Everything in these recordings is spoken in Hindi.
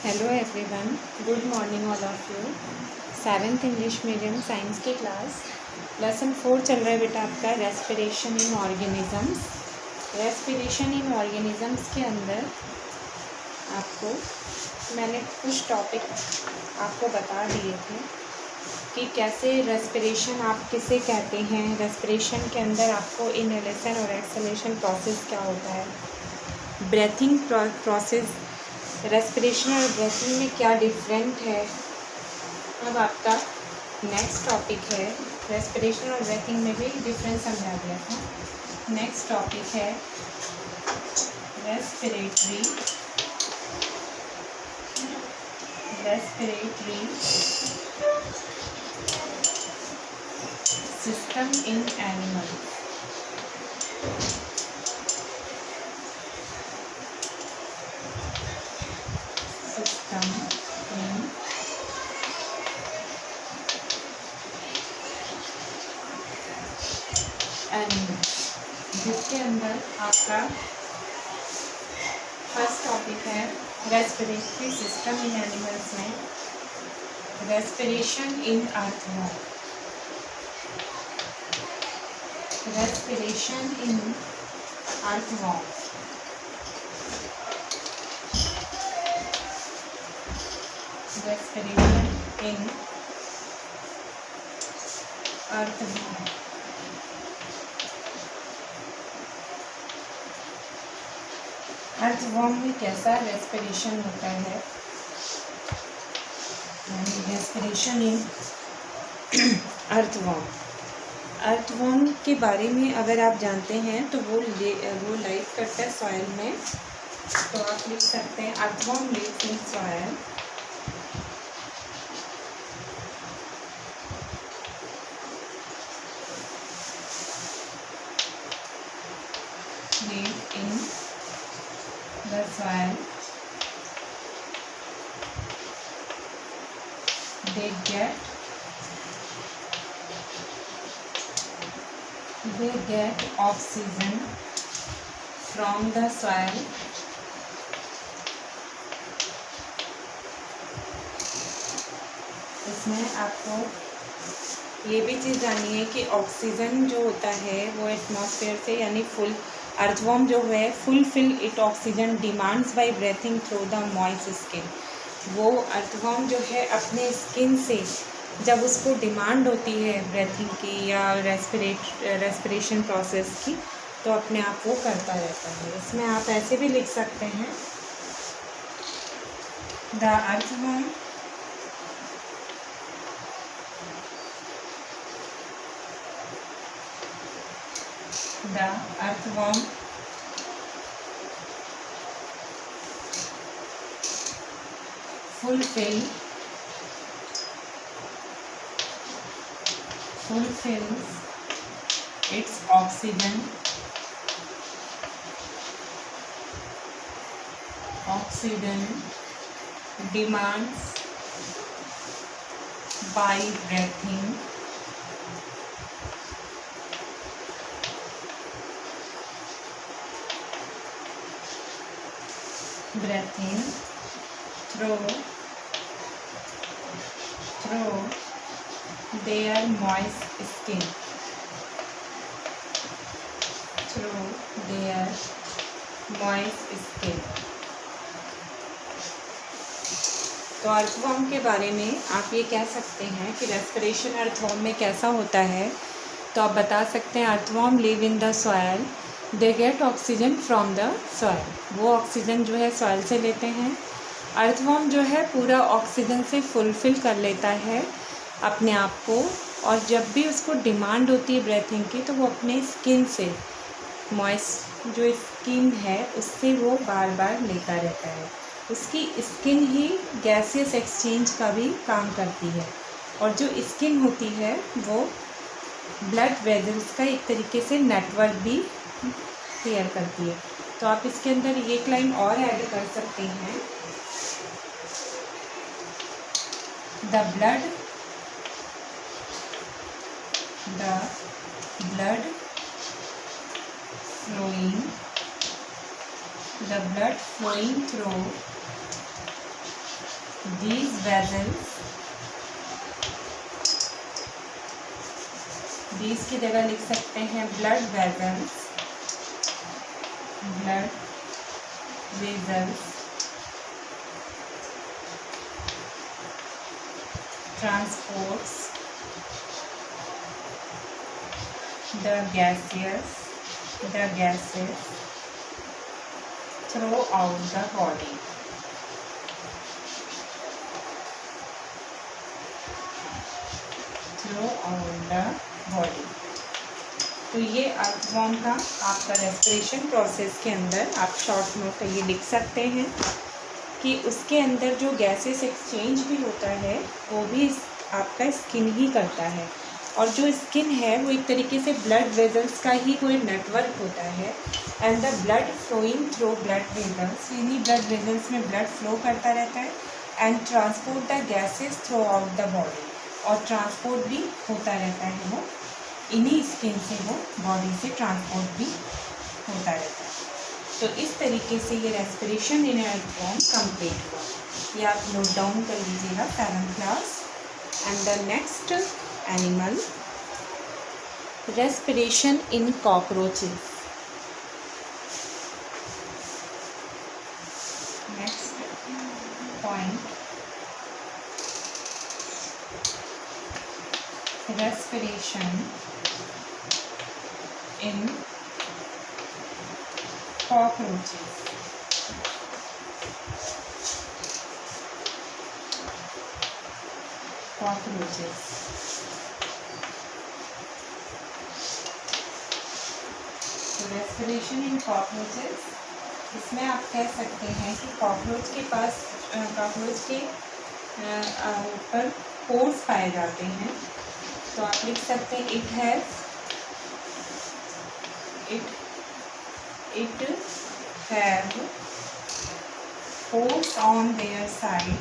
Hello everyone, good morning all of you. Seventh English medium science की क्लास लेसन 4 चल रहा है बेटा आपका respiration in organisms. Respiration in organisms के अंदर आपको मैंने कुछ टॉपिक आपको बता दिए थे कि कैसे रेस्पिरेशन आप किसे कहते हैं। रेस्पिरेशन के अंदर आपको इनहेलेशन और एक्सहेलेशन प्रोसेस क्या होता है, ब्रेथिंग प्रोसेस, रेस्पिरेशन और ब्रेथिंग में क्या डिफरेंट है। अब आपका नेक्स्ट टॉपिक है, रेस्पिरेशन और ब्रेथिंग में भी डिफरेंस समझा दिया था। नेक्स्ट टॉपिक है respiratory system in animal. Animal, जिसके अंदर आपका फर्स्ट टॉपिक है रेस्पिरेटरी सिस्टम इन एनिमल्स में respiration in earthworm. Respiration in earthworm, respiration in earthworm. Earthworm में कैसा रेस्पिरेशन होता है, रेस्पिरेशन इन अर्थवॉर्म। अर्थवॉर्म के बारे में अगर आप जानते हैं तो वो लाइव करता है सॉइल में, तो आप लिख सकते हैं earthworm lives in soil. Live in the soil. They get oxygen from the soil. इसमें आपको ये भी चीज़ जाननी है कि ऑक्सीजन जो होता है वो एटमॉस्फेयर से, यानी फुल अर्थवॉर्म जो है fulfil it oxygen demands by breathing through the moist skin. वो अर्थवॉर्म जो है अपने स्किन से जब उसको डिमांड होती है ब्रेथिंग की या रेस्पिरेशन प्रोसेस की, तो अपने आप वो करता रहता है। इसमें आप ऐसे भी लिख सकते हैं the earthworm fulfills its oxygen demands by breathing through their moist skin. तो अर्थवॉर्म के बारे में आप ये कह सकते हैं कि रेस्पिरेशन अर्थवॉर्म में कैसा होता है, तो आप बता सकते हैं earthworm live in the soil, they get oxygen from the soil. वो ऑक्सीजन जो है सॉइल से लेते हैं। अर्थवॉर्म जो है पूरा ऑक्सीजन से फुलफिल कर लेता है अपने आप को, और जब भी उसको डिमांड होती है ब्रेथिंग की तो वो अपने स्किन से, मॉइस्ट जो स्किन है उससे वो बार बार लेता रहता है। उसकी स्किन ही गैसियस एक्सचेंज का भी काम करती है, और जो स्किन होती है वो ब्लड वेजल्स का एक तरीके से नेटवर्क भी क्लियर करती है। तो आप इसके अंदर एक लाइन और ऐड कर सकते हैं, the blood flowing through these vessels, these की जगह लिख सकते हैं blood vessels, blood vessels transports the gases throughout the body. तो ये अर्थवॉर्म का आपका रेस्पिरेशन प्रोसेस के अंदर आप शॉर्ट नोट ये लिख सकते हैं कि उसके अंदर जो गैसेस एक्सचेंज भी होता है वो भी आपका स्किन ही करता है, और जो स्किन है वो एक तरीके से ब्लड वेजल्स का ही कोई नेटवर्क होता है। And the blood flowing through blood vessels, इन्हीं ब्लड वेजल्स में ब्लड फ्लो करता रहता है and transport the gases throughout the body, और ट्रांसपोर्ट भी होता रहता है, वो इन्हीं स्किन से वो बॉडी से ट्रांसपोर्ट भी होता रहता है। तो इस तरीके से ये रेस्पिरेशन इन अर्थवॉर्म कंप्लीट हुआ। ये आप नोट डाउन कर लीजिएगा 7th class. And the next animal, respiration in cockroaches. Next point, respiration in cockroaches. तो रेस्पिरेशन इन कॉकरोचेस, इसमें आप कह सकते हैं कि कॉकरोच के पास कॉकरोच के ऊपर पोर्स पाए जाते हैं। तो आप लिख सकते हैं it have pores on their side,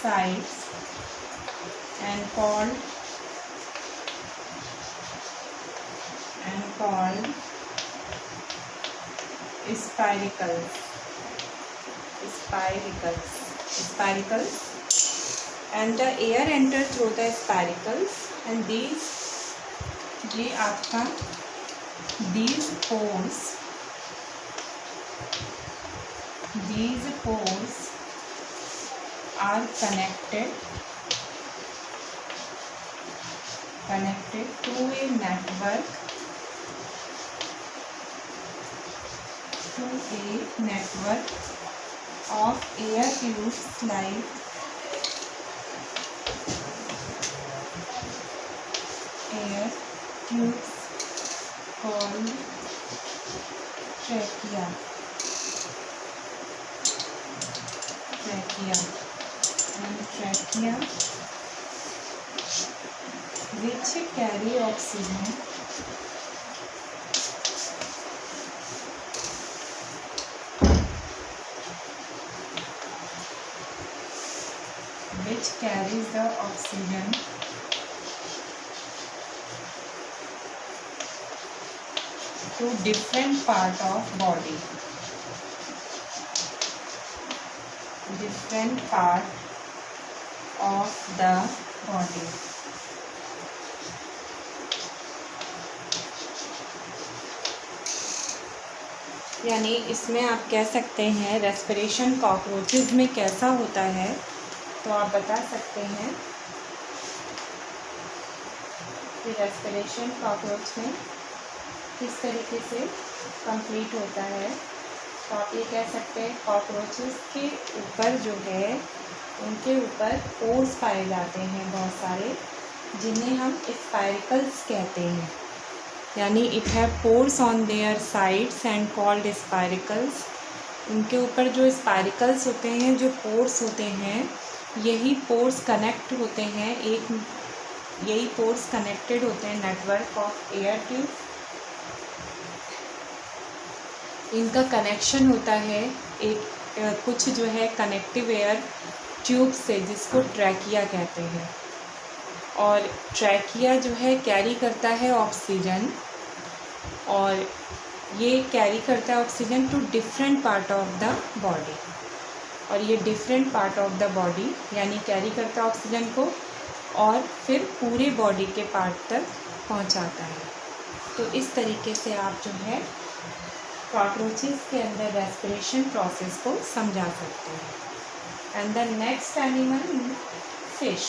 sides and called spiracles, and the air enter through the spiracles, and these pores are connected to a network of air tubes like called trachea, which carry oxygen carries the oxygen to different part of body, यानी इसमें आप कह सकते हैं रेस्पिरेशन कॉकरोचेस में कैसा होता है। तो आप बता सकते हैं कि रेस्पिरेशन कॉकरोच में किस तरीके से कंप्लीट होता है। तो आप ये कह सकते हैं कॉकरोचेस के ऊपर जो है उनके ऊपर पोर्स पाए जाते हैं बहुत सारे, जिन्हें हम स्पाइरकल्स कहते हैं। यानी it have pores on their sides and called spiracles. उनके ऊपर जो स्पाइरकल्स होते हैं, जो पोर्स होते हैं, यही पोर्स कनेक्ट होते हैं, यही पोर्स कनेक्टेड होते हैं नेटवर्क ऑफ एयर ट्यूब। इनका कनेक्शन होता है एक कुछ जो है कनेक्टिव एयर ट्यूब से, जिसको ट्रैकिया कहते हैं। और ट्रैकिया जो है कैरी करता है ऑक्सीजन, और ये कैरी करता है oxygen to different part of the body, और ये different part of the body यानी कैरी करता है ऑक्सीजन को और फिर पूरे बॉडी के पार्ट तक पहुंचाता है। तो इस तरीके से आप जो है कॉकरोचेस के अंदर रेस्पिरेशन प्रोसेस को समझा सकते हैं। And the next animal fish.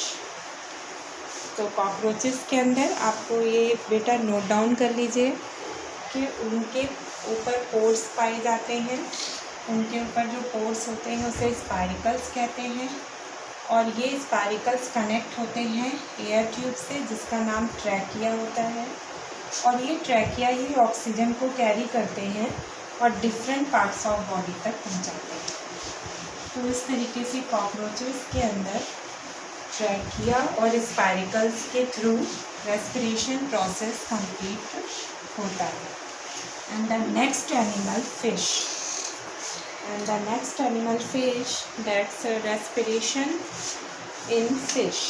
तो कॉकरोचेस के अंदर आपको ये बेटा नोट डाउन कर लीजिए कि उनके ऊपर पोर्स पाए जाते हैं, उनके ऊपर जो पोर्स होते हैं उसे स्पाइरिकल्स कहते हैं, और ये स्पाइरिकल्स कनेक्ट होते हैं एयर ट्यूब से जिसका नाम ट्रैकिया होता है, और ये ट्रैकिया ही ऑक्सीजन को कैरी करते हैं और डिफरेंट पार्ट्स ऑफ बॉडी तक पहुंचाते हैं। तो इस तरीके से कॉकरोचेस के अंदर ट्रैकिया और स्पाइरिकल्स के थ्रू रेस्पिरेशन प्रोसेस कंप्लीट होता है। And the next animal fish. And the next animal fish, that's respiration in fish.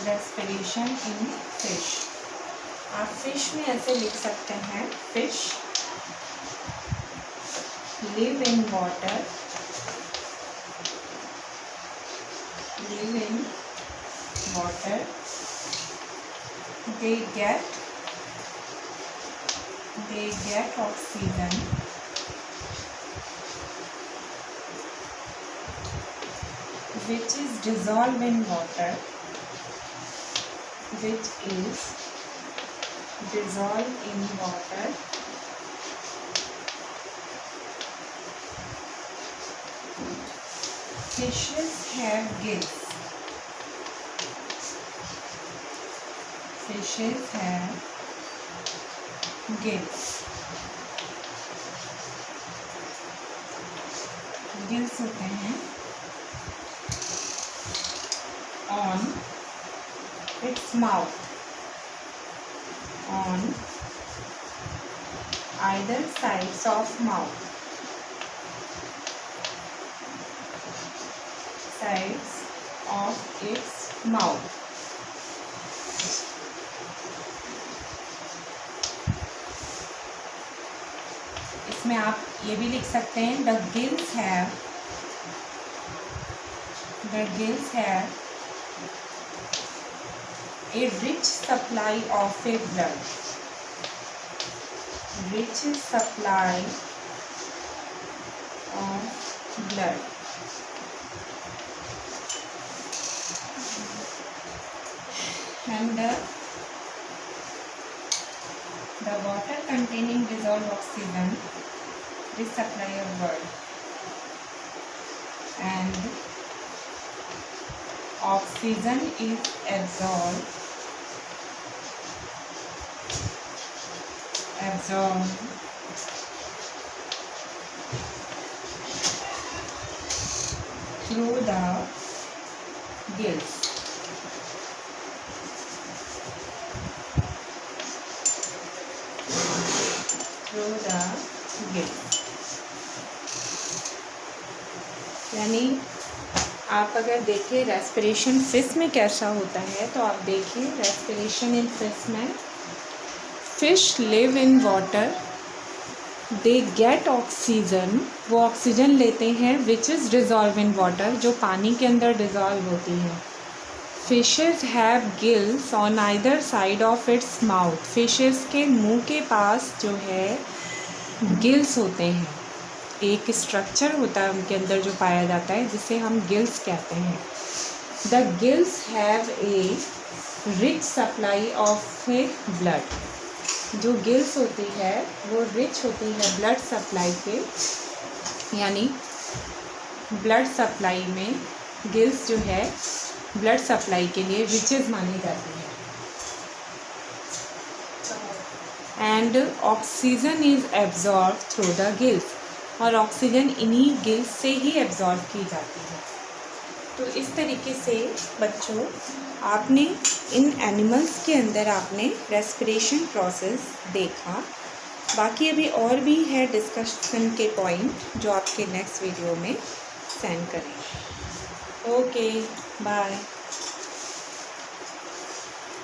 Respiration in fish. आप फिश में ऐसे लिख सकते हैं, fish live in water, they get oxygen which is dissolved in water, Fishes have gills. Gills होते हैं on its mouth, on either sides of mouth. Sides of its mouth. इसमें आप ये भी लिख सकते हैं the gills have a rich supply of a blood. And the water containing dissolved oxygen is supply of blood, and oxygen is absorbed through the gills. यानी आप अगर देखिए रेस्पिरेशन फिश में कैसा होता है, तो आप देखिए रेस्पिरेशन इन फिश में fish live in water, they get oxygen, वो ऑक्सीजन लेते हैं which is dissolve in water, जो पानी के अंदर डिज़ोल्व होती है। Fishes have gills on either side of its mouth, fishes के मुंह के पास जो है गिल्स होते हैं, एक स्ट्रक्चर होता है उनके अंदर जो पाया जाता है जिसे हम गिल्स कहते हैं। The gills have a rich supply of A blood, जो गिल्स होती है वो रिच होती है ब्लड सप्लाई के, यानी ब्लड सप्लाई में गिल्स जो है ब्लड सप्लाई के लिए रिचेज मानी जाती है। And oxygen is absorb through the gills, और ऑक्सीजन इन्हीं गिल्स से ही एब्जॉर्ब की जाती है। तो इस तरीके से बच्चों आपने इन एनिमल्स के अंदर आपने रेस्पिरेशन प्रोसेस देखा। बाकी अभी और भी है डिस्कशन के पॉइंट जो आपके नेक्स्ट वीडियो में सेंड करेंगे। Okay, bye.